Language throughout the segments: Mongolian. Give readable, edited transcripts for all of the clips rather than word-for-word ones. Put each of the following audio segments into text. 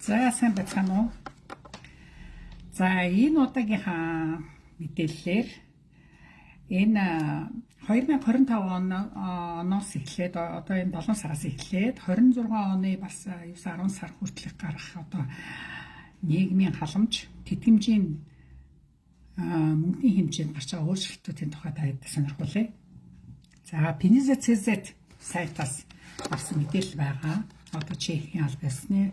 За сайн байцгаана уу? За энэ удаагийнхаа мэдээллээр энэ 2025 оноос эхлээд одоо энэ 7 сараас эхлээд 26 оны бас 9-10 сар хүртэлх гарах одоо нийгмийн халамж тэтгэмжийн мөнгөний хэмжээнд гарч байгаа өөрчлөлтүүдийн тухай таад сонирхуулъя. За PNZ-CZ сайтаас авсан мэдээлэл байгаа. Одоо Чехийн аль ёсны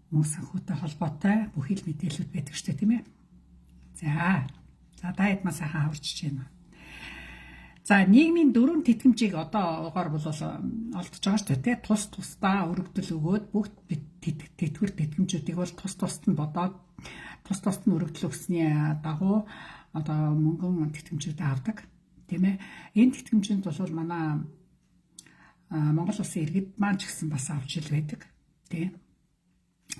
мөнгө санхүүтэй холбоотой бүхий л мэдээлэлүүд байдаг шүү дээ, тийм ээ. За даад маа сайхан аварчиж байна. За нийгмийн дөрвөн тэтгэмжийг одоогоор бол олдож байгаа шүү дээ. Тус тусдаа өргөдөл өгөөд бүх тэтгэвэр тэтгэмжүүдийг бол тус тусад нь бодоод тус тусад нь өргөдөл өгсөний дагуу одоо мөнгөн тэтгэмжүүд авдаг, тийм ээ. Энэ тэтгэмжинд бол манай Монгол улсын иргэд маань ч гэсэн бас авч ил байдаг, тийм.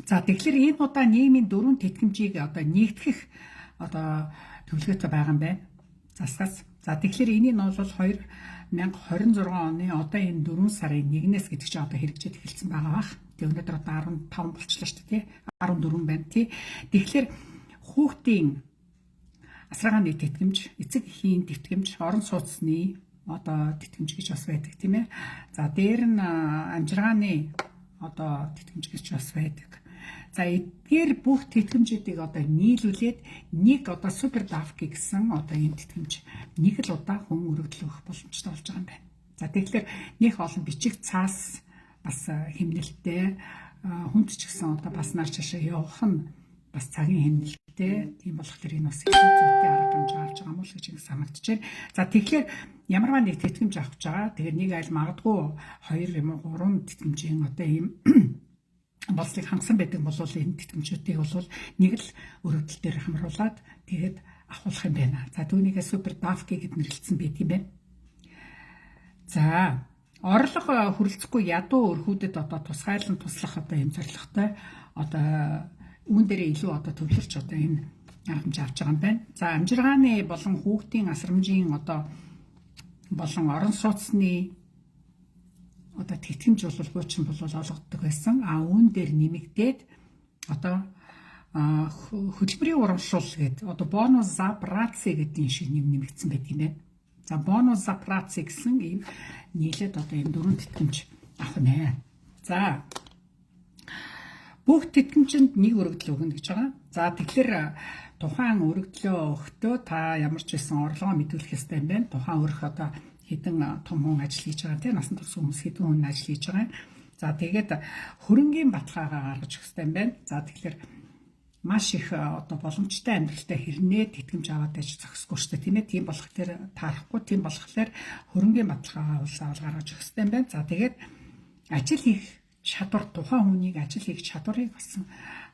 За тэгэхээр энэ удаа нийгмийн дөрвөн тэтгэмжийг одоо нэгтгэх одоо төлөвлөгөөтэй байгаа юм байна. Засгаас. За тэгэхээр энийг нь бол 2026 оны одоо энэ 4 сарын 1-ээс гэдэг чинь одоо хэрэгжиж эхэлсэн байгаа бах. Тэгээ өнөөдөр одоо 15 болчихлоо шүү дээ, тий. 14 байна, тий. Тэгэхээр хүүхдийн асраагааны тэтгэмж, эцэг эхийн тэтгэмж, орон сууцны одоо тэтгэмж гэж бас байдаг, тийм ээ. За дээр нь амжиргааны одоо тэтгэмж гэж бас байдаг. За эдгээр бүх тэтгэмжүүдийг одоо нийлүүлээд нэг одоо супер давки гэсэн одоо энэ тэтгэмж нэг л удаа хүн өргөдөл өгөх боломжтой болж байгаа юм байна. За тэгэхээр нэх олон бичиг цаас бас хэмнэлттэй хүнд ч гэсэн одоо бас нар чашаа явах нь бас цагийн хэмнэлттэй. Тийм болохоор энэ бас их зүйтэй арга хэмжээ авч байгаа юм уу гэж санагдаж байна. За тэгэхээр ямарваа нэг тэтгэмж авах гэж байгаа. Тэгэхээр нэг аль магадгүй 2 юм уу 3 тэтгэмжийн одоо ийм болцыг хангасан байдаг бол энэ тэтгэмжүүдийг бол нэг л өргөдөл дээр хамруулад тэгээд авахулах юм байна. За түүнийгээ супер давки гэд нэрлэлсэн байт юм байна. За орлого хүрэлцэхгүй ядуу өрхүүдэд одоо тусгайлан туслах одоо энэ зорилготой одоо үүн дээрээ илүү одоо төвлөрч одоо энэ арга хэмжээ авч байгаа юм байна. За амжиргааны болон хүүхдийн асрамжийн одоо болон орон сууцны одоо тэтгэмж бол хуучин бол олгогддог байсан. Үүн дээр нэмэгдээд одоо хөтөлбөрийн урамшуул гэдэг одоо бонус за праци гэдэг шиг нэмэгдсэн байдаг юм байна. За бонус за праци гэсэн ийм нийлээд одоо энэ дөрвөн тэтгэмж авах нэ. За бүх тэтгэмжинд нэг өргөдөл өгнө гэж байгаа. За тэгэхээр тухайн өргөдлөө өгтөө та ямар ч байсан орлогоо мэдүүлэх ёстой юм байна. Тухайн өрх одоо хэдэн том хүн ажил хийж байгаа тийм насан турш хүмүүс хэдэн хүн ажил хийж байгаа. За тэгээд хөрөнгийн баталгаагаа гаргаж өгөх хэрэгтэй юм байна. За тэгэхээр маш их одоо боломжтой амьдралтай хэрнээ тэтгэмж аваад байж зохисгүй шүү дээ, тийм ээ. Тийм болохоор таарахгүй, тийм болохоор хөрөнгийн баталгаагаа улсаа гаргаж өгөх хэрэгтэй юм байна. За тэгээд ажил хийх чадвар тухайн хүнийг ажил хийх чадварыг болсон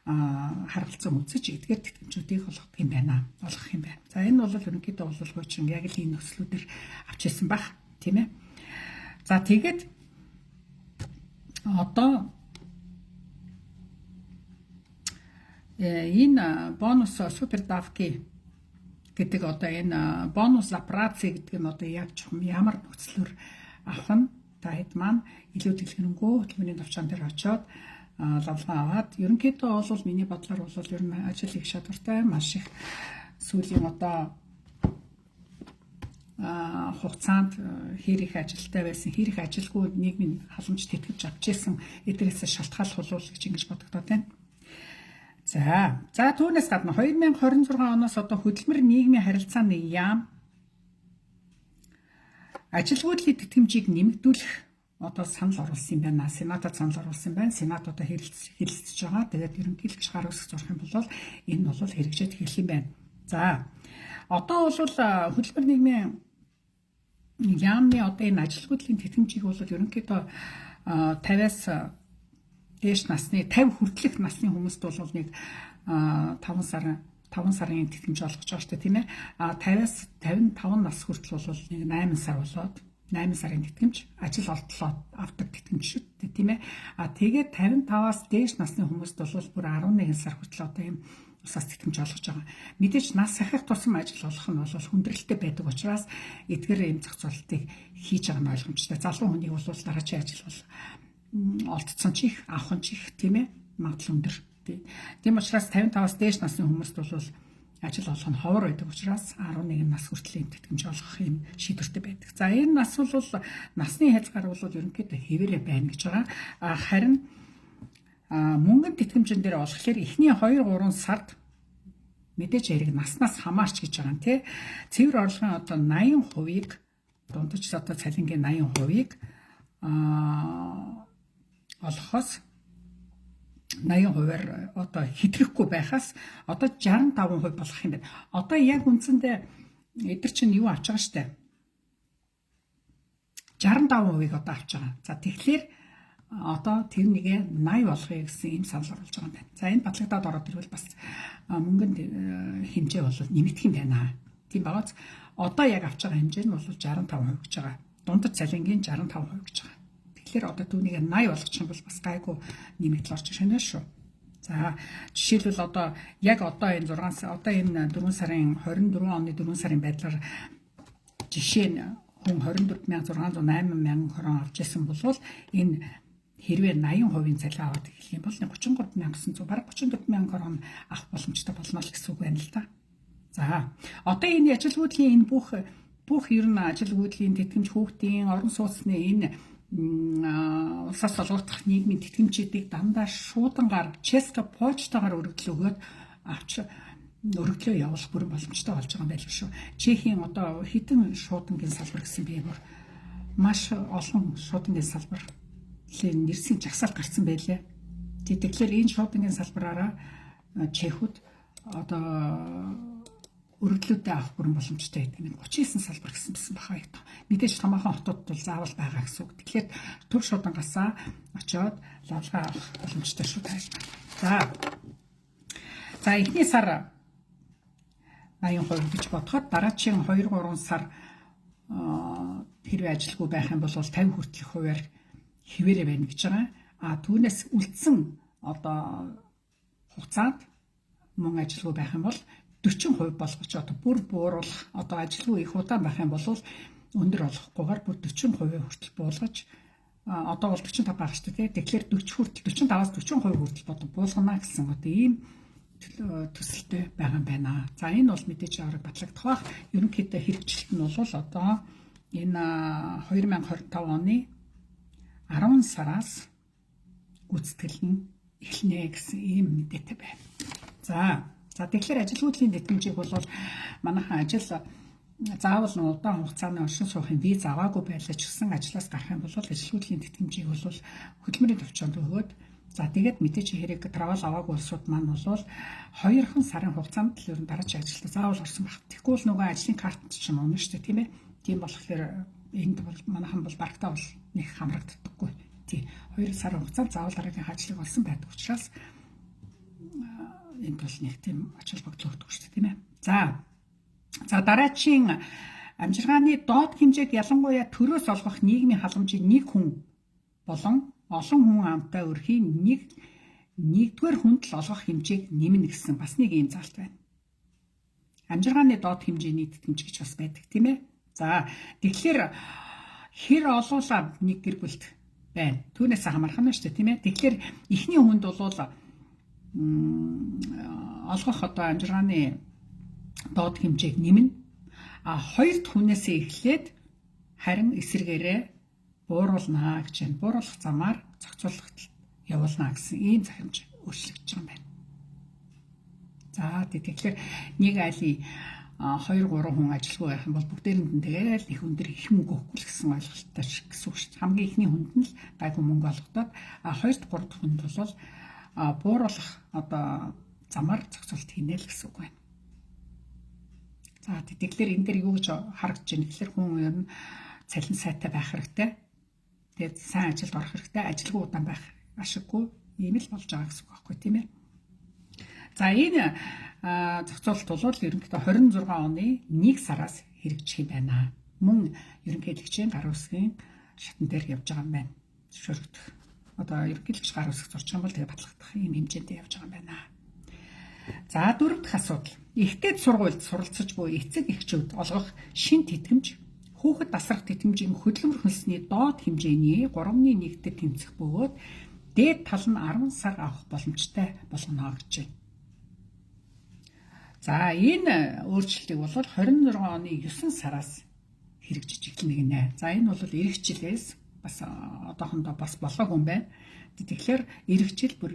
харгалзан үзэж эдгээр тэтгэмжүүдийг олгох юм байна. За энэ бол ерөнхийдөө бол хуучин яг л энэ нөхцлүүдээр авч ирсэн баг, тийм ээ. За тэгээд одоо энэ бонус супер давки гэдэг одоо энэ бонус апраци гэдэг нь одоо яг ямар нөхцлөөр авах нь та хэд маань илүү дэлгэрэнгүй хөтөлбөрийн товчон дээр очиод лавлгаа аваад ерөнхийдөө бол миний бодлоор бол ер нь ажил хийх чадвартай маш их сүүлийн одоо хугацаанд хэр их ажилтай байсан, хэр их ажилгүй нийгмийн халамж тэтгэвч авч ирсэн эдгээрээс шалтгаалх болов гэж ингэж бодогдоод байна. За түүнээс гадна 2026 оноос одоо хөдөлмөр нийгмийн харилцааны яам ажилгүйдлийн тэтгэмжийг нэмэгдүүлэх одоо санал оруулсан юм байна. Сенатад санал оруулсан байна. Сенат одоо хэлэлцэж байгаа. Тэгээд ерөнхийлөгч гар үсэг зурх юм бол энэ бол хэрэгжиж эхэлх юм байна. За одоо бол хөдөлмөр нийгмийн яамны одоо энэ ажилгүйдлийн тэтгэмжийг бол ерөнхийдөө 50-аас дээш насны 50 хүртэлх насны хүмүүст бол нэг 5 сарын тэтгэмж олгож байгаа шүү дээ, тийм ээ. 50-аас 55 нас хүртэл бол нэг 8 сар болоод 8 сарын тэтгэмж ажил олдлоо авдаг тэтгэмж шүү дээ, тийм ээ. Тэгээд 55-аас дээш насны хүмүүст бол бүр 11 сар хүртэл одоо ийм усаас тэтгэмж олгож байгаа. Мэдээж нас сахих тусам ажил олох нь бол хүндрэлтэй байдаг учраас эдгээр ийм зохицуултыг хийж байгаа нь ойлгомжтой. Залуу хүнийг бол дараачийн ажил бол олдсон ч их, авах нь ч их, тийм ээ. магадлал өндөр. Тийм учраас 55-аас дээш насны хүмүүст бол ажил олох нь ховор байдаг учраас 11 нас хүртлийн тэтгэмж олгох юм шийдвэртэй байдаг. За энэ нас бол насны хязгаар бол ерөнхийдөө хэвээрээ байна гэж байгаа. Харин мөнгөнд тэтгэмжэн дээр олохлоор эхний 2-3 сард мэдээж хэрэг наснаас хамаарч гэж байгаа юм тий. Цэвэр орлогын одоо 80%-ийг дундаж одоо цалингийн 80%-ийг олохоос 80%-аар одоо хэтрэхгүй байхаас одоо 65% болох юм байна. Одоо яг үндсэндээ эдгээр чинь юу авч байгаа штэ. 65%-ийг одоо авч байгаа. За тэгэхээр одоо тэр нэгэ 80 болгоё гэсэн ийм санал оруулж байгаа юм байна. За энэ батлагдаад ороод ирвэл бас мөнгөнд хэмжээ бол нэмэгдэх юм байна. Тийм багц одоо яг авч байгаа хэмжээ нь бол 65% гэж байгаа. Дундад цалингийн 65% гэж байгаа. Тэгэхээр одоо түүнийг 80 болгочих юм бол бас гайгүй нэмэгдэл орж ирэх шүү. За жишээлбэл одоо яг одоо энэ 4 сарын 24 оны 4 сарын байдлаар жишээ нь хүн 24,608 хорон авч ирсэн бол энэ хэрвээ 80% цалин аваад эхлэх юм бол 33,900 бараг 34,000 хорон авах боломжтой болно л гэсэн үг байна л да. За одоо энэ ажилгүйдлийн энэ бүх ер нь ажилгүйдлийн тэтгэмж хүүхдийн орон сууцны энэ улсаас олгогдох нийгмийн тэтгэмжүүдийг дандаа шуудангаар ческа почтагаар өргөдлөө явуулах бүрэн боломжтой болж байгаа юм байл шүү. Чехийн одоо хэдэн шуудангийн салбар гэсэн би бүр маш олон шуудангийн салбар нэрсийн жагсаал гарсан байлээ. Тэгэхээр энэ шуудангийн салбараараа чехүүд одоо өргөдлөлтөд авах бүрэн боломжтой гэдэг нь 39 салбар гэсэн баха ito. Мэдээж томоохон хотууд бол заавал байгаа гэсэн үг. Тэгэхээр төв шуудангасаа очиод лавлгаа авах боломжтой шүү тааш. За эхний сар 80% гэж бодоход дараагийн 2-3 сар хэрвээ ажилгүй байх юм бол 50 хүртэлх хувиар хэвээрээ байна гэж байгаа. Түүнээс үлдсэн одоо хугацаанд мөн ажилгүй байх юм бол 40% болгож одоо бүр бууруулах одоо ажилгүй их удаан байх юм бол өндөр олохгүйгээр бүр 40% хүртэл буулгаж одоо бол 45 байх шүү дээ. Тэгэхээр 40 хүртэл 45-аас 40% хүртэл бодо буулгана гэсэн одоо ийм төсөлтэй байгаа юм байна. За энэ бол мэдээж авраг батлагдах бах. Ерөнхийдөө хэрэгжилт нь бол одоо энэ 2025 оны 10 сараас гүйцэтгэл нь эхэлнэ гэсэн ийм мэдээтэй байна. За тэгэхээр ажилгүйдлийн тэтгэмжийг бол манайхан ажил заавал удаан хугацааны оршин суухийн виз аваагүй байлаа ч гэсэн ажлаас гарах юм бол ажилгүйдлийн тэтгэмжийг бол хөдөлмөрийн төвчөнд өгөөд за тэгээд мэдээч хэрэг travel аваагүй улсууд маань бол 2 сарын хугацаанд л ер нь дараагийн ажилд заавал орсон баг. Тэгэхгүй л нөгөө ажлын карт чинь унаа шүү дээ тийм ээ. Тийм болохоор энд бол манайхан бол барагтаа бол нэг хамрагддаггүй. Тий 2 сарын хугацаанд заавал дараагийн ажлыг олсон байдаг учраас энд бол нэг тийм ач холбогдол өгдөг шүү дээ тийм ээ. За дараагийн амжиргааны доод хэмжээг ялангуяа төрөөс олгох нийгмийн халамжийн нэг хүн болон олон хүн амтай өрхийн нэгдүгээр хүнд л олгох хэмжээг нэмнэ гэсэн бас нэг ийм заалт байна. Амжиргааны доод хэмжээний тэтгэмж гэж бас байдаг тийм ээ. За тэгэхээр хэр олуулаа нэг гэр бүлд байна. Түүнээс хамаарх нь шүү дээ тийм ээ. Тэгэхээр эхний хүнд бол олгох одоо амжиргааны доод хэмжээг нэмнэ. Хоёрд хүнээсээ эхлээд харин эсрэгээрээ бууруулнаа гэж байна. Бууруулах замаар зохицуулалт явуулнаа гэсэн ийм захимж өөрчлөгдөж байгаа юм байна. За тэгэхээр нэг айлын 2-3 хүн ажилгүй байх юм бол бүгдээрэнд нь тэгэл их өндөр их мөнгө өгөх гэсэн ойлголттой гэсэн үг шүү дээ. Хамгийн ихний хүнд нь л гайгүй мөнгө олгодод 2-3 хүнд бол бууруулах одоо замаар зохицуулалт хийнэ л гэсэн үг байна. За тэгэхээр энэ дээр юу гэж харагдаж байна гэхээр хүн ер нь цалин сайтай байх хэрэгтэй. Тэгээд сайн ажилд орох хэрэгтэй. Ажилгүй удаан байх ашиггүй ийм л болж байгаа гэсэн үг байхгүй тийм ээ. За энэ зохицуулалт бол ерөнхийдөө 26 оны 1 сараас хэрэгжих юм байна. Мөн ерөнхийлөгчийн гар үсгийн шатн дээр явж байгаа юм байна. Зөвшөөрөгдөх. Одоо ерөнхийлөгч гар үсэг зурж байгаа бол тэгээ батлагдах ийм хэмжээнд явж байгаа юм байна. За дөрөв дахь асуудал. Ихтэй сургуульд суралцаж буй эцэг эхчүүд олгох шин тэтгэмж хүүхэд тасрах тэтгэмжийн хөдөлмөр хөлсний доод хэмжээний 3.1-д тэмцэх бөгөөд дээд тал нь 10 сар авах боломжтой болгоно гэж байна. За энэ өөрчлөлтийг бол 26 оны 9 сараас хэрэгжиж эхэлнэ гинэ. За энэ бол эх жилээс бас одоохондоо бас болоогүй юм байна. Тэгэхээр эх жил бүр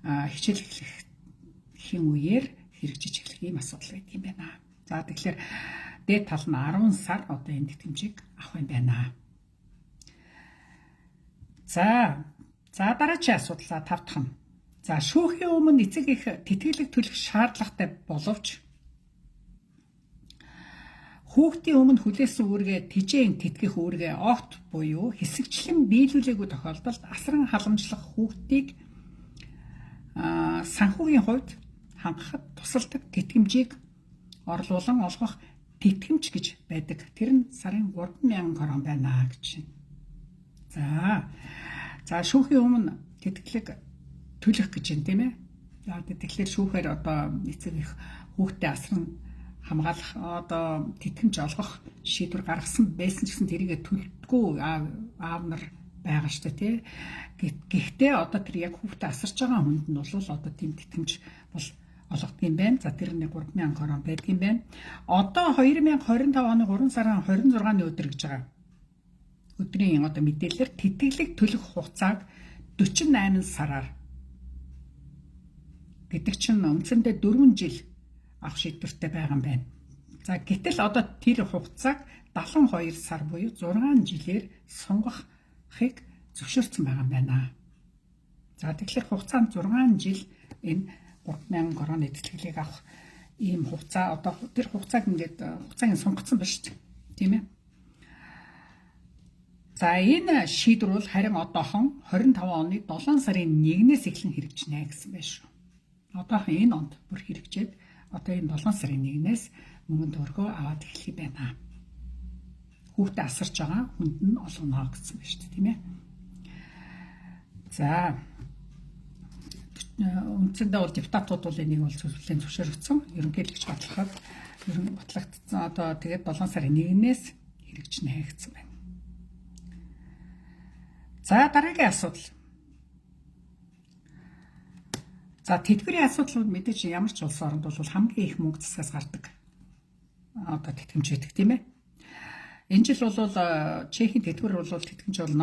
хичээл эхлэхийн үеэр хэрэгжиж эхлэх юм асуудал байдаг юм байна. За тэгэхээр дээд тал нь 10 сар одоо энэ тэтгэмжийг авах юм байна. За дараагийн асуудал 5 дахь нь. За шүүхийн өмнө эцэг их тэтгэлэг төлөх шаардлагатай боловч хүүхдийн өмнө хүлээсэн үүргээ тижээн тэтгэх үүргээ огт буюу хэсэгчлэн биелүүлээгүй тохиолдолд асран халамжлах хүүхдийг санхүүгийн хувьд хангахад тусалдаг тэтгэмжийг орлуулан олгох тэтгэмж гэж байдаг. Тэр нь сарын 3,000 крон байна гэж байна. За шүүхийн өмнө тэтгэлэг төлөх гэж байна тийм ээ. За тэгэхээр шүүхээр одоо эцэг их хүүхдээ асран хамгаалах одоо тэтгэмж олгох шийдвэр гаргасан байсан ч гэсэн тэрийгэ төлдөггүй аав нар байгаа шүү дээ тий. Гэхдээ одоо тэр яг хүүхдээ асарч байгаа хүнд нь бол одоо тийм тэтгэмж бол олгодог юм байна. За тэр нэг 3,000 крон байдаг юм байна. Одоо 2025 оны 3 сарын 26-ны өдөр гэж байгаа. Өдрийн одоо мэдээлэлээр тэтгэлэг төлөх хугацааг 48 сараар гэдэг чинь үндсэндээ 4 жил авах шийдвэртэй байгаа юм байна. За гэтэл одоо тэр хугацааг 72 сар буюу 6 жилээр сунгахыг зөвшөөрсөн байгаа юм байна. За тэгэхээр хугацаанд 6 жил энэ 3,000 кроны тэтгэлгийг авах ийм хугацаа одоо тэр хугацааг ингээд хугацааг сунгацсан байна шүү дээ. Тийм ээ. За энэ шийдвэр бол харин одоохон 25 оны 7 сарын 1-ээс эхлэн хэрэгжинэ гэсэн байна шүү. Одоохон энэ онд бүр хэрэгжээд одоо энэ 7 сарын 1-ээс мөнгөнд өргөө аваад эхлэх юм байна. Хүүхдээ асарч байгаа хүнд нь олгоно гэсэн байна шүү дээ, тийм ээ. За үндсэндээ бол депутатууд бол энийг бол зөвлөлийн зөвшөөрөгдсөн. Ерөнхийлөгч батлагдсан одоо тэгээд 7 сарын 1-ээс хэрэгжинэ гэсэн байна. За дараагийн асуудал. За тэтгэврийн асуудлууд мэдээж ямар ч улс оронд бол хамгийн их мөнгө засгаас гардаг. Одоо тэтгэмж байдаг тийм ээ. Энэ жил бол Чехийн тэтгэвэр бол тэтгэмж бол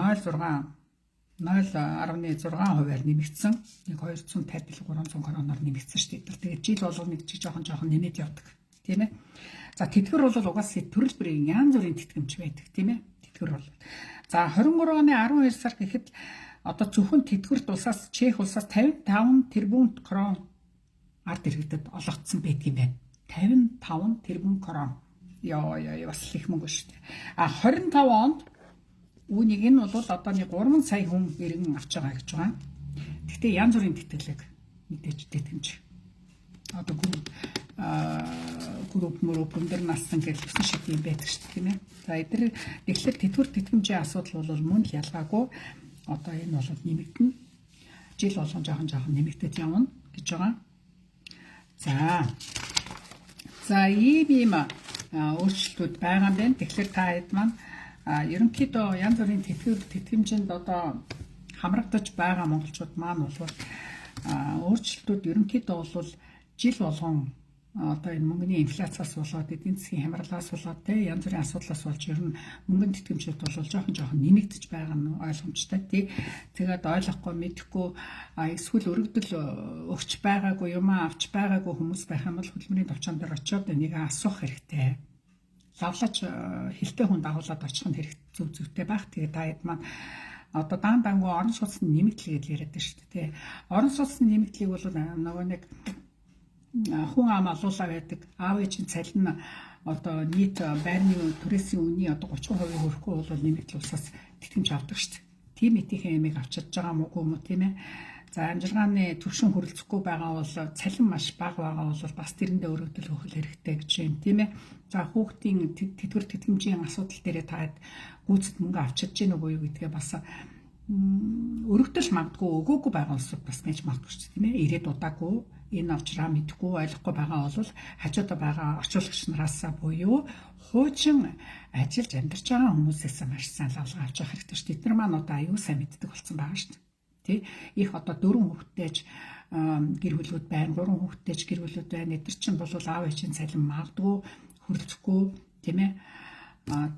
0.6%-аар нэмэгдсэн. Нэг 250 300 кроноор нэмэгдсэн шүү дээ. Тэгээд жил болгоо нэг жоохон нэмээд явдаг тийм ээ. За тэтгэвэр бол угаасаа төрөл бүрийн янз бүрийн тэтгэмж байдаг тийм ээ. Тэтгэвэр бол. За 23 оны 12 сар гэхэд одоо зөвхөн тэтгэврт улсаас Чех улсаас 55 тэрбум крон ард иргэдэд олгогдсон байдаг юм байна. 55 тэрбум крон. Яа бас их мөнгө шүү дээ. 25 онд үүнийг энэ бол одоо нэг 3 сая хүн иргэн авч байгаа гэж байгаа. Гэхдээ янз бүрийн тэтгэлэг мэдээж тэтгэмж. Одоо групп өндөр нассан гэж өсөн шиг юм байдаг шүү дээ тийм ээ. За эдгээр тэгэхээр тэтгэвэр тэтгэмжийн асуудал бол мөн л ялгаагүй одоо энэ бол нэмэгдэнэ. Жил болгон жоохон нэмэгдэж явна гэж байгаа. За ийм өөрчлөлтүүд байгаа юм байна. Тэгэхээр та хэд маань ерөнхийдөө янз бүрийн тэтгэмжинд одоо хамрагдаж байгаа монголчууд маань бол өөрчлөлтүүд ерөнхийдөө бол жил болгон одоо энэ мөнгөний инфляцаас болоод эдийн засгийн хямралаас болоод янз бүрийн асуудлаас болж ер нь мөнгөний тэтгэмжүүд бол жоохон нэмэгдэж байгаа нь ойлгомжтой тий. Тэгээд ойлгохгүй мэдэхгүй эсвэл өргөдөл өгч байгаагүй юм авч байгаагүй хүмүүс байх юм бол хөдөлмөрийн товчон дээр очиод энийг асуух хэрэгтэй. Лавлаж хилтэй хүн дагуулад очих нь хэрэгтэй зөвтэй байх. Тэгээд та хэд маань одоо даангуу орон сууцны нэмэгдэл гэж яриад байна шүү дээ тий. Орон сууцны нэмэгдлийг бол нөгөө нэг хүн ам алуулаа байдаг. Аав ээжийн цалин одоо нийт байрны түрээсийн үнийн одоо 30% хүрэхгүй бол нэмэгдэл улсаас тэтгэмж авдаг шүү дээ. Тийм этийн ямиг авч чадж байгаа мó тийм ээ. За амжилгааны төвшин хүрэлцэхгүй байгаа бол цалин маш бага байгаа бол бас тэрэндээ өргөдөл өгөх хэрэгтэй гэж юм тийм ээ. За хүүхдийн тэтгэвэр тэтгэмжийн асуудал дээрээ таад гүйцэд мөнгө авч чадж гэнэ үгүй юу гэдгээ бас өргөдөл магадгүй өгөөгүй байгаа улсууд бас гэж магадгүй шүү дээ тийм ээ. Ирээд удаагүй энэ авчраа мэдгүй ойлгохгүй байгаа бол хажуудаа байгаа орчуулагч нараас буюу хуучин ажиллаж амьдарч байгаа хүмүүсээс маш сайн лавлага авч явах хэрэгтэй шүү дээ. Тэд нар маань одоо аюу сайн мэддэг болсон байгаа шүү дээ. Тий их одоо 4 хүүхэдтэйж гэр бүлүүд байна, 3 хүүхэдтэйж гэр бүлүүд байна. Эдгээр чинь бол аав ээжийн цалин магадгүй хөрөлцөхгүй тийм ээ.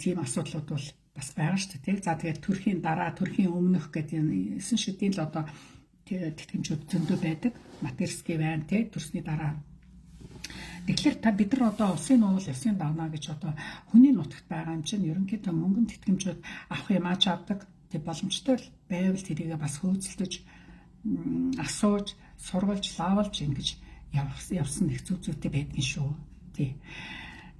Тийм асуудлууд бол бас байгаа шүү дээ. За тэгээд төрхийн дараа, төрхийн өмнөх гэдэг эсэн шүдийн л одоо тэтгэмжүүд зөндөө байдаг. Материнский байна тий төрсний дараа. Тэгэхээр та бид нар одоо улсын нуул, улсын давна гэж одоо хүний нутагт байгаа юм чинь ерөнхийдөө мөнгөн тэтгэмжүүд авах юм ач авдаг. Тэг боломжтой байвал тэрийгээ бас хөөцөлдөж асууж, сургалж, лавлж ингэж явсан их зүйтэй байдгийн шүү. Тий.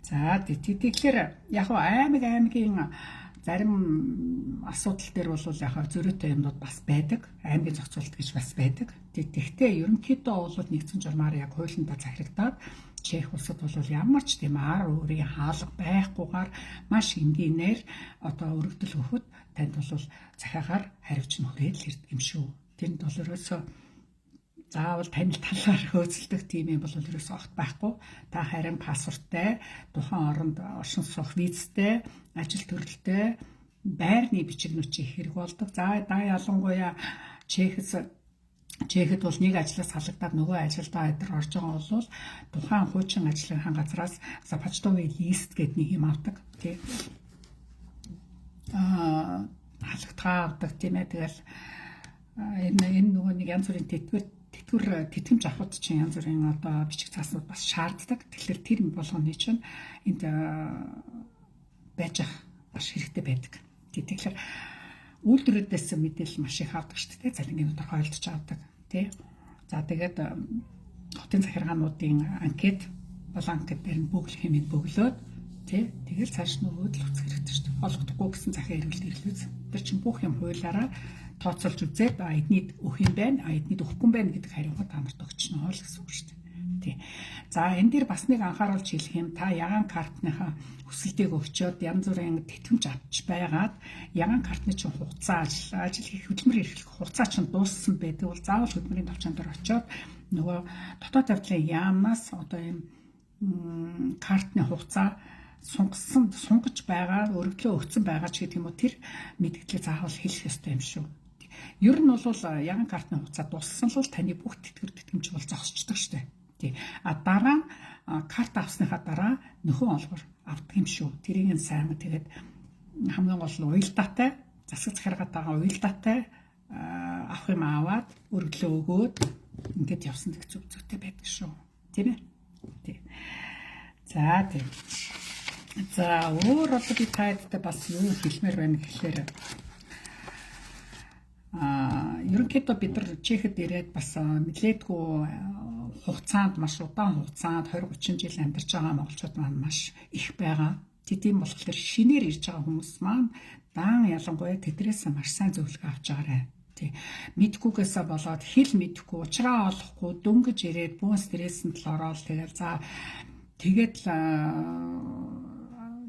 За тэгэхээр яг аймгийн зарим асуудал дээр бол яг зөрүүтэй юмнууд бас байдаг. Аймгийн зохицуулалт гэж бас байдаг. Тэгтээ ерөнхийдөө бол нэгдсэн журмаар яг хуулиндаа захирагдаад Чех улсад бол ямар ч тийм ар өөрийн хаалга байхгүйгээр маш энгийнээр одоо өргөдөл өгөхөд танд бол захиагаар хариуч нь хүрээд ирдэг юм шүү. Тэнд бол ерөөсөө заавал танил талаар хөөцөлдөх тийм юм бол ерөөсөө огт байхгүй. Та харин паспорттай, тухайн оронд оршин суух визтэй, ажил төрөлтэй, байрны бичигнүүчийн хэрэг болдог. За ялангуяа Чехэд бол нэг ажлаас салгадаад нөгөө ажилдаа эдэр орж байгаа бол тухайн хуучин ажлынхаа газраас почтовый лист гэдэг нэг юм авдаг. Тий. Халагдгаа авдаг тийм ээ. Тэгэл энэ нөгөө нэг янз бүрийн тэтгэмж авахд чинь янз бүрийн одоо бичиг цааснууд бас шаарддаг. Тэгэхээр тэр болгоны чинь энд байж ах маш хэрэгтэй байдаг. Тэгэхээр үйлдвэрүүдээс мэдээлэл маш их авдаг шүү дээ. Залингийн өдөр хойлдож авдаг тий. За тэгээд хотын захиргаануудын анкет анкет дээр нь бүглэх юм бөглөөд тий. Тэгээд цааш нөгөөд л үцэх хэрэгтэй шүү дээ. Олохдохгүй гэсэн захиа эргэлт ирлүүц. Тэр чинь бүх юм хуулаараа тооцоолж үзээд эднийд өгөх юм байна, эднийд өгөхгүй юм байна гэдэг хариугаа та нарт өгчихнө л гэсэн үг шүү дээ. Тий. За энэ дээр бас нэг анхааруулж хэлэх юм. Та ягаан картныхаа хүсэлтийг өгчөөд янз бүрийн тэтгэмж авч байгаад ягаан картны чинь хугацаа ажил хийх хөдөлмөр эрхлэх хугацаа чинь дууссан байдаг бол заавал хөдөлмөрийн давчаан дээр очиод нөгөө дотоод явдлын яамнаас одоо ийм картны хугацаа сунгаж байгаа, өргөдлөө өгсөн байгаа ч гэдэг юм уу тэр мэдээлэл заавал хэлэх ёстой юм шүү. Ер нь бол ягаан картны хугацаа дууссан л таны бүх тэтгэмж бол зогсчдөг шүү дээ. Дараа карт авсныхаа дараа нөхөн олгор авдаг юм шүү. Тэрийг сайн тэгээд хамгийн гол нь уялдаатай, засаг захиргаатайгаа уялдаатай авах юм аваад өргөлөө өгөөд ингээд явсан гэх зүйтэй байдаг шүү. Тийм ээ. Тийм. За тийм. За өөр одоо би тайлбартай бас юу хэлмээр байна гэхээр ерөнхийдөө бид нар Чехэд ирээд бас нэлээдгүй хугацаанд маш удаан хугацаанд 20-30 жил амьдарч байгаа монголчууд маань маш их байгаа. Тийм болохоор шинээр ирж байгаа хүмүүс маань даан ялангуяа тэдрээс маш сайн зөвлөгөө авч байгаарай. Тий. Мэдхгүйгээсээ болоод хэл мэдхгүй, уучраа олохгүй, дөнгөж ирээд бүүн стрессэнд л ороод тэгээд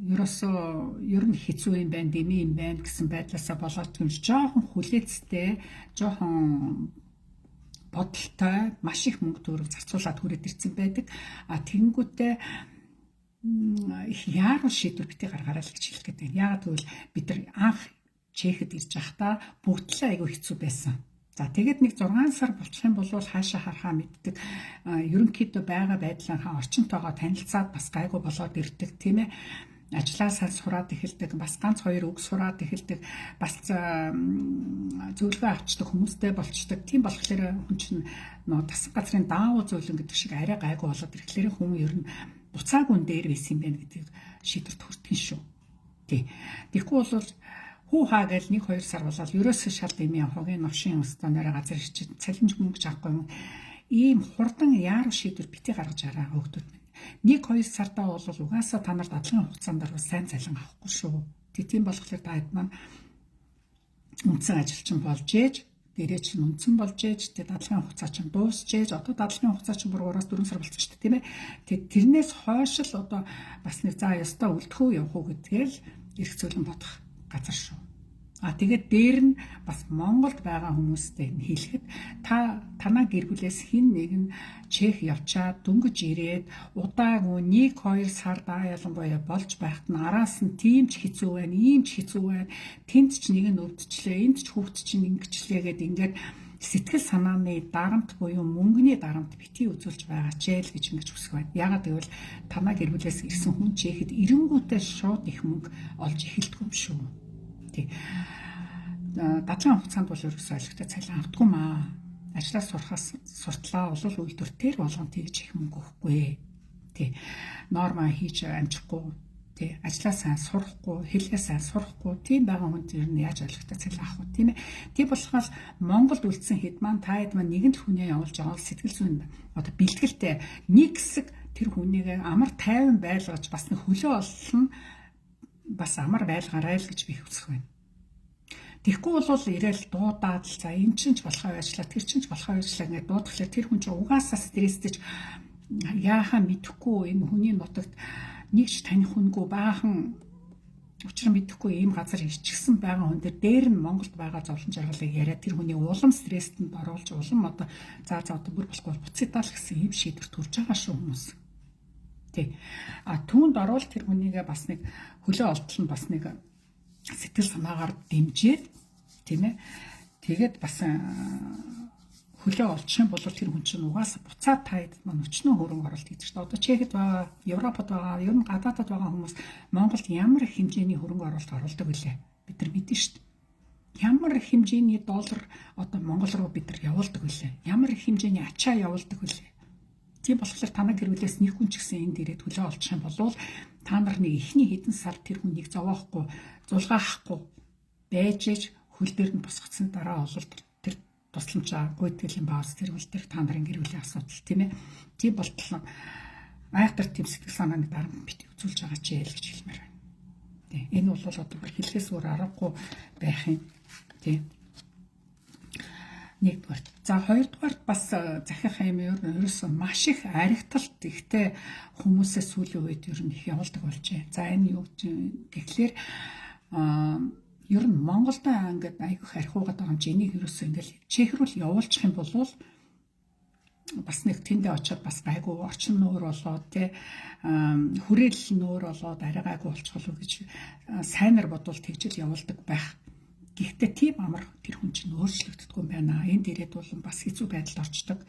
ерөөсөө ер нь хэцүү юм байна, дэмий юм байна гэсэн байдлаасаа болоод гэмж жоохон хүлээцтэй, жоохон бодолтой маш их мөнгө төгрөг зарцуулаад хүрээд ирсэн байдаг. Тэгэнгүүтээ их яаруу шийдвэр битгий гаргаарай л гэж хэлэх гээд байна. Яагаад гэвэл бид нар анх Чехэд ирж байхдаа бүгд л айгүй хэцүү байсан. За тэгээд нэг 6 сар болчих юм бол хаашаа харахаа мэддэг. Ерөнхийдөө байгаа байдлынхаа орчинтойгоо танилцаад бас гайгүй болоод ирдэг тийм ээ. Ажлаасаа сураад эхэлдэг, бас ганц хоёр үг сураад эхэлдэг, бас зөвлөгөө авчдаг хүмүүстэй болчдөг. Тийм болохоор хүн чинь нөө тасаг газрын даавуу зөвлөн гэдэг шиг арай гайгүй болоод ирэхлээр хүн ер нь буцаагүй дээр байсан юм байна гэдэг шийдвэрт хүрдэг шүү. Тий. Тэгэхгүй бол хүү хаа гэл 1-2 сар болоод ерөөсөө шал дэмий хогийн новшин өстөнөөр газар ирчихэд цалинж мөнгө авахгүй юм. Ийм хурдан яаруу шийдвэр битгий гаргаж араа хөөхдүүд. 1-2 сартаа бол угаасаа та нарт дадлын хугацаанд бол сайн цалин авахгүй шүү. Тийм болохоор та хэд маань үндсэн ажилчин болж ээж, дээрээ чинь үндсэн болж ээж, тэгээд дадлын хугацаа чинь дуусч ээж, одоо дадлын хугацаа чинь 3-4 сар болчихсон шүү дээ, тийм ээ. Тэгээд тэрнээс хойш л одоо бас нэг за ёстой үлдэхүү явах уу гэдгээл эрх зүйн бодох газар шүү. Тэгээд дээр нь бас Монголд байгаа хүмүүстэй хэлэхэд танаа гэр бүлээс хэн нэгэн Чех явчаад дөнгөж ирээд удаагүй 1-2 сар ялангуяа болж байхад нь араас нь тийм ч хэцүү байна, ийм ч хэцүү байна. Тэнд ч нэг нь өвдчлээ, энд ч хүүхд чинь ингэчлээ гэд ингээд сэтгэл санааны дарамт буюу мөнгөний дарамт битгий үзүүлж байгаа ч л гэж ингэж хүсэх байна. Яагаад гэвэл танаа гэр бүлээс ирсэн хүн ч ихэд эренгүүтээ шууд их мөнгө олж эхэлдэг юм шүү. Тий. Дадлага хугацаанд бол ерөөсөө айлгтай цалин автгүй маа. Ажлаа суртлаа олол үйлдвэртээр болгон тэгж их мөнгө өгөхгүй. Тий. Норма хийж амжихгүй. Тий, ажлаа сайн сурахгүй, хэлээ сайн сурахгүй, тийм байгаа хүнд ер нь яаж айлгтай цалин авах вэ, тийм ээ. Тийм болохоос Монголд үлдсэн хэд маань таад маань нэгэн л хүнээ явуулж байгаа сэтгэл зүйн одоо бэлтгэлтэй нэг хэсэг тэр хүнийг амар тайван байлгаж бас нэг хөлөө олсон бас амар байлгаарай л гэж би хүсэх байна. Тэгэхгүй бол ирээл дуудаад л за энэ чинь ч болохоо ажиллаа, тэр чинь ч болохоо ажиллаа гэж дуудахлаа тэр хүн чинь угаасаа стресстэй яахаа мэдэхгүй энэ хүний нутагт нэг ч таних хүнгүй баахан учир мэдэхгүй ийм газар ичгсэн байгаа хүн дээр нь Монголд байгаа зовлон жаргалыг яриад тэр хүний улам стресст оруулж улам одоо за одоо бүр болохгүй буцаадаа л гэсэн ийм шийдвэр төрж байгаа шүү хүмүүс. Тий. Түүнд оруулж тэр хүнийгээ бас нэг хөлөө олтол нь бас нэг сэтгэл санаагаар дэмжээд тийм ээ. Тэгээд бас хөлөө олчих юм бол тэр хүн чинь угаасаа буцаад таад маань өчнөө хөрөнгө оруулалт хийдэг шүү дээ. Одоо Чехэд байгаа, Европод байгаа, ер нь гадаадад байгаа хүмүүс Монголд ямар их хэмжээний хөрөнгө оруулалт оруулдаг вүлээ? Бид нар мэднэ шүү дээ. Ямар их хэмжээний доллар одоо Монгол руу бид нар явуулдаг вүлээ? Ямар их хэмжээний ачаа явуулдаг вүлээ? Тийм болохоор танаа гэр бүлээс нэг хүн ч гэсэн энд ирээд хөлөө олчих юм бол та нар нэг ихний хэдэн сар тэр хүнийг зовоохгүй, зулгаахгүй байж ээж хөл дээр нь босгоцсон дараа ололт тусламжаа гүйтгэлийн бааз тэр үл тэр та нарын гэр бүлийн асуудал тийм ээ. Тийм болтол айхтар тийм сэтгэл санааны дарамт бит үзүүлж байгаа ч яэл гэж хэлмээр байна. Тийм. Энэ бол одоо хэлхээс өөр аргагүй байх юм. Тийм. Нэгдүгээр. За хоёрдугаар бас захих юм ерөөсөө маш их аригталт ихтэй хүмүүсээ сүүлийн үед ер нь их явуулдаг болжээ. За энэ юу гэж тэгэхээр ер нь Монголд ингээд айгүйх архиугаад байгаа юм чи энийг ерөөсөө ингээд Чех рүү явуулчих юм бол бас нэг тэндээ очиод бас айгүй орчин нуур болоод тий хүрээлэл нуур болоод арай айгүй болчих болов гэж сайнар бодвол тэгжэл явуулдаг байх. Гэхдээ тийм амар тэр хүн чинь өөрчлөгддөггүй юм байна. Энд ирээд бол бас хэцүү байдалд орчдөг.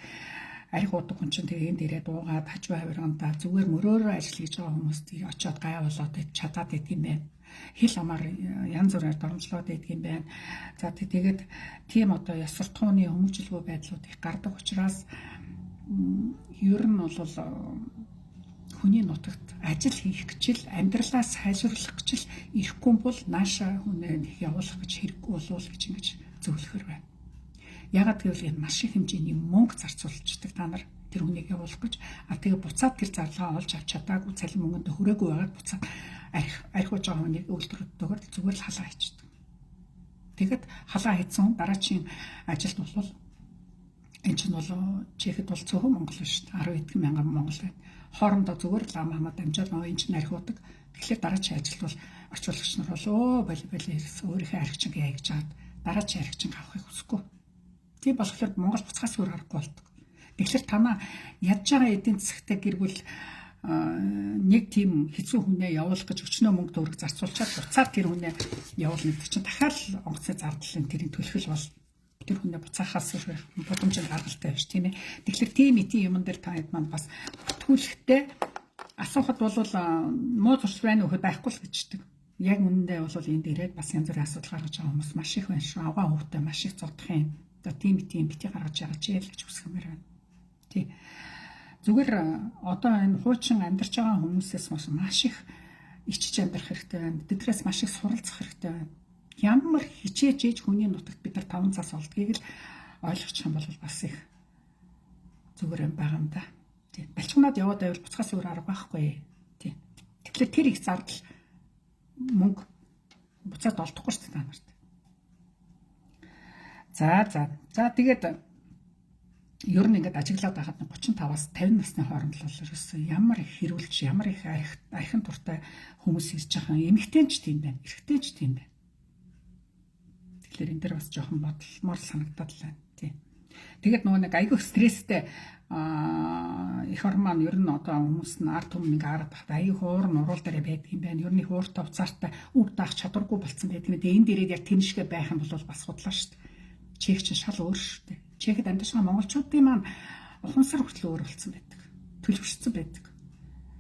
Архиудаг хүн чинь тэгээ энд ирээд уугаад хажуу хавиргандаа зүгээр мөрөөрөө ажил хийж байгаа хүмүүст очиод гай болоод чадаад идэг юм байна. Хэл амаар янз бүрээр дормжлоод байдаг юм байна. За тэгээд тийм одоо ёс суртахууны хүмүүжлгүй байдлууд их гардаг учраас ер нь бол хүний нутагт ажил хийх гэж амьдралаа сайжруулах гэж ирэхгүй бол нааша хүнээ явуулах гэж хэрэггүй болов гэж ингэж зөвлөхөр байна. Ягаад гэвэл энэ маш их хэмжээний мөнгө зарцуулчихдаг та нар тэр хүнийг явуулах гэж тэгээ буцаад тэр зарлага олж авч чадаагүй цалин мөнгөнд хүрээгүй байгаад буцаад архиуж байгаа хүнийг үйлдвэрлэдэггээр зүгээр л халаа хийчихдэг. Тэгэд халаа хийсэн дараачийн ажилд бол энэ чинь бол Чехэд бол зөвхөн Монгол биш шүү дээ. 10 мянган Монгол байна. Хоорондоо зүгээр л ам хамаад амжаад энэ чинь архиудаг. Тэгэхээр дараачийн ажилд бол орчуулагч нар бол боли өөрийнхөө архичин яа гэж хаад дараачийн архичин авахыг хүсэхгүй. Тийм болохоор Монгол буцхаас өөр аргагүй болдог. Тэгэхээр танаа ядж байгаа эдийн засагтай гэр бүл нэг тийм хэцүү хүнээ явуулах гэж өчнөө мөнгө төгрөг зарцуулчаад буцаад тэр хүнээ явуулна гэдэг чинь дахиад онгоцны зардлын тэрийн төлхөл бол тэр хүнээ буцаахаас боломжтой гаргалтай байж тийм ээ. Тэгэхээр тийм эти юмн дээр та хэд маань бас бүтгүүлэхтэй асуухад бол муу зурс байна уу байхгүй л гэждэг. Яг үнэндээ бол энд ирээд бас янз бүрийн асуудал гаргаж байгаа хүмүүс маш их байна шүү. Аваа хүүхдээ маш их зодох юм. Одоо тийм бити гаргаж байгаа ч ял гэж үсгэмээр байна. Тий. Зүгээр одоо энэ хуучин амьдарч байгаа хүмүүсээс маш их ичж амьдрах хэрэгтэй байна. Тэдгээрээс маш их суралцах хэрэгтэй байна. Ямар хичээж ээж хүний нутагт бид нар 5 цаас олдгийг л ойлгочих юм бол бас их зүгээр юм байгаа юм да. Тийм. Балчгнаад яваад байвал буцхаас өөр арга байхгүй. Тийм. Тэгэхээр тэр их зардал мөнгө буцаад олдохгүй шүү дээ та нарт. За тэгээд ер нь ингээд ажиглаад байхад 35-аас 50 насны хооронд л ерөөсөн ямар их хэрүүлж ямар их архин туртай хүмүүс ирж байгаа эмэгтэйч тийм байна. Эрэгтэйч тийм байна. Тэгэхээр энэ дэр бас жоохон бодломоор санагдаад л байна. Тийм. Тэгээд нөгөө нэг айгүй стресстэй их ормон ер нь одоо хүмүүс нь ард түмнийг араад тахад аюу хуур нуруул дээр байдаг юм байна. Ер нь их ууртай уцаартай үг даах чадваргүй болцсон байдаг юм. Энд ирээд яг тэншгэ байх юм бол бас худлаа шүү дээ. Чех чинь шал өөр шүү дээ. Чехэд амьдарч байгаа монголчуудын маань ухамсар хүртэл өөр болсон байдаг. Төлөвшсөн байдаг.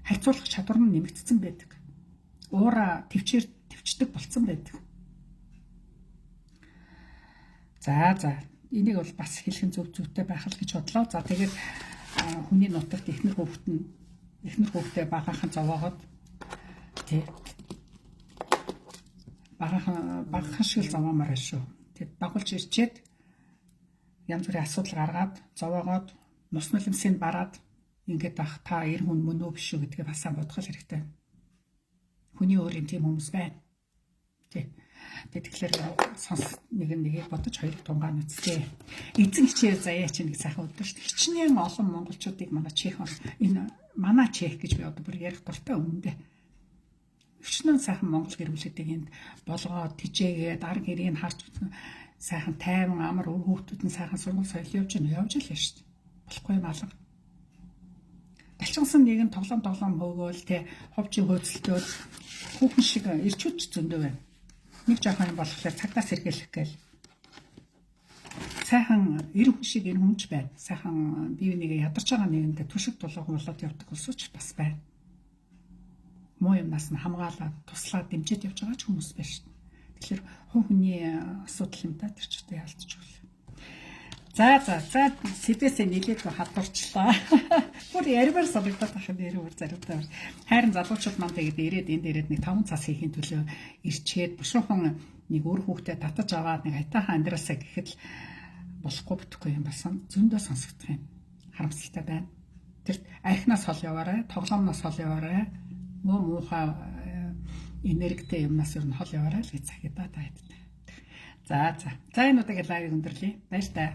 Харьцуулах чадвар нь нэмэгдсэн байдаг. Уура төвчдөг болцсон байдаг. За энийг бол бас хэлхэн зүйтэй байх л гэж бодлоо. За тэгээд хүний нутагт эхнэр хүүхдээ багахан зовоогоод тий багахан шиг зовоомоор байна шүү. Тэгэд дагуулж ирчээд янз бүрийн асуудал гаргаад зовоогоод нус нулимсыг бараад ингээд байх та эр хүн мөн үү биш үү гэдгээ бас бодох хэрэгтэй. Хүний өөрийн тийм хүмүүс байна. Тий. Тэгэхээр нэгийг бодож хоёрыг тунгаан үсттэй. Эзэн хичээл заяа чинь нэг сайхан өдөр шүү дээ. Хичнээн олон монголчуудыг манай чех энэ манай чех гэж би одоо бүр ярих дуртай өмнөдөө. Хичнээн сайхан монгол гэр бүлүүдийг энд болгоод тижээгээд ар гэрийг харж сайхан тайван амар өв хүүхдүүд нь сайхан сургууль соёл явж л шүү дээ. Болохгүй юм алга. Альчинсан нэгэн тоглоом хөөгөөл те ховжийн хөөцөлтөд хүүхэн шиг ирчүүч зөндөө байна. Нэг жоохон юм болохоор цагтаа сэргийлэх гээл. Сайхан эр хүн шиг эр хүмж байна. Сайхан бие бинийгээ ядарч байгаа нэгэндээ түшиг дулуухан болоод явдаг улсууч бас байна. Муу юмнаас нь хамгаалаад туслаад дэмжиж явж байгаа ч хүмүүс байна шүү дээ. Тэгэхээр хүний асуудал юм да тэр ч ихтэй ялцчих үл. За сэдвээсээ нэлээд хадварчлаа. Бүр ярмаар санагдаад байх нэрээ бүр заримдаа. Хайрын залуучууд маань тэгээд ирээд энэ дээрээ нэг 5 цас хийхин төлөө ирчээд бушуухан нэг өөр хүүхдэд татаж аваад нэг айтаахан амьдраасаа гэхэд л болохгүй бүтэхгүй юм болсон. Зөндөө сонсогдох юм. Харамсалтай байна. Тэр архинаас хол яваарай, тоглоомноос хол яваарай. Муухай энергитэй юмнаас юу н хол яваарай л гэж захидаад байдаг. За энэ удаагийн лайвыг өндөрлөе. Баяр таа.